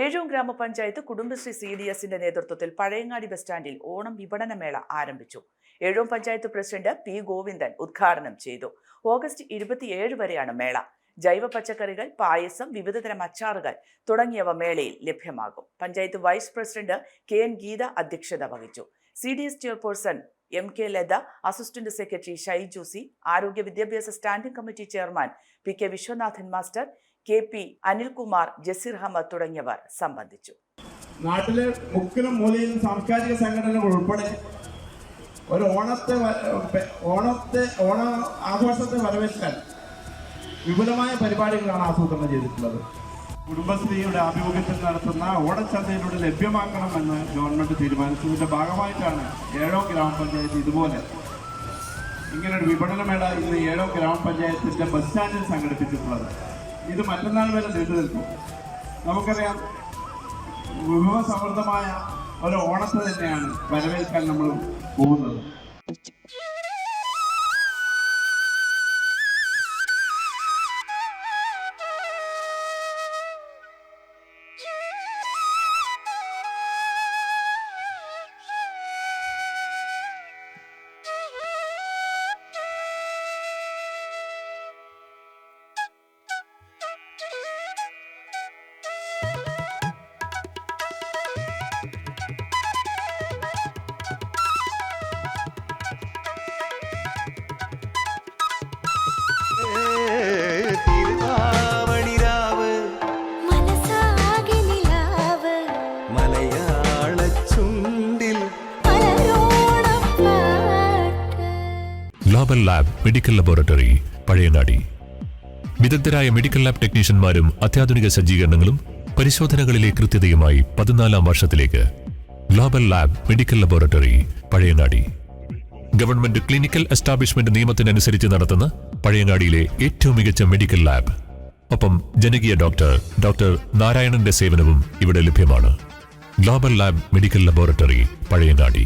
ഏഴൂർ ഗ്രാമപഞ്ചായത്ത് കുടുംബശ്രീ CDSന്റെ നേതൃത്വത്തിൽ പഴയങ്ങാടി ബസ് സ്റ്റാൻഡിൽ ഓണം വിപണനമേള ആരംഭിച്ചു. Ezhur panchayat president P. ഗോവിന്ദൻ ഉദ്ഘാടനം ചെയ്തു. ഓഗസ്റ്റ് 27 വരെയാണ് മേള. ജൈവ പച്ചക്കറികൾ, പായസം, വിവിധതരം അച്ചാറുകൾ തുടങ്ങിയവ മേളയിൽ ലഭ്യമാകും. Panchayat vice president KN Geetha അധ്യക്ഷത വഹിച്ചു. CDS chairperson MK Latha, assistant secretary Shaiju C, ആരോഗ്യ വിദ്യാഭ്യാസ standing committee chairman PK Viswanathan master, KP Anilkumar, Jaseer Ahammed തുടങ്ങിയവർ സംബന്ധിച്ചു. നാട്ടിലെ മുക്കിലും മൂലയിലും സാംസ്കാരിക സംഘടനകൾ ഉൾപ്പെടെ ഒരു ഓണ ആഘോഷത്തെ വരവേൽക്കാൻ വിപുലമായ പരിപാടികളാണ് ആസൂത്രണം ചെയ്തിട്ടുള്ളത്. കുടുംബശ്രീയുടെ ആഭിമുഖ്യത്തിൽ നടത്തുന്ന ഓണച്ചന്തയിലൂടെ ലഭ്യമാക്കണമെന്ന് ഗവൺമെന്റ് തീരുമാനിച്ചതിന്റെ ഭാഗമായിട്ടാണ് ഏഴൂർ ഗ്രാമപഞ്ചായത്ത് ഇതുപോലെ ഇങ്ങനൊരു വിപണനമേള ഇന്ന് ഏഴൂർ ഗ്രാമപഞ്ചായത്തിന്റെ ബസ് സ്റ്റാൻഡിൽ സംഘടിപ്പിച്ചിട്ടുള്ളത്. ഇത് മറ്റന്നാൾ വരെ നീണ്ടു നിൽക്കും. നമുക്കറിയാം, വിഭവസമൃദ്ധമായ ഒരു ഓണത്തെ തന്നെയാണ് വരവേൽക്കാൻ നമ്മൾ പോകുന്നത്. Global lab medical laboratory Pazhayangadi. വിദഗ്ധരായ മെഡിക്കൽ ലാബ് ടെക്നീഷ്യന്മാരും അത്യാധുനിക സജ്ജീകരണങ്ങളും പരിശോധനകളിലെ കൃത്യതയുമായി 14ാം വർഷത്തിലേക്ക്. Global lab medical laboratory Pazhayangadi. Government clinical establishment നിയമത്തിനനുസരിച്ച് നടത്തുന്ന പഴയങ്ങാടിയിലെ ഏറ്റവും മികച്ച മെഡിക്കൽ ലാബ്. ഒപ്പം ജനകീയ ഡോക്ടർ നാരായണന്റെ സേവനവും ഇവിടെ ലഭ്യമാണ്. Global lab medical laboratory Pazhayangadi.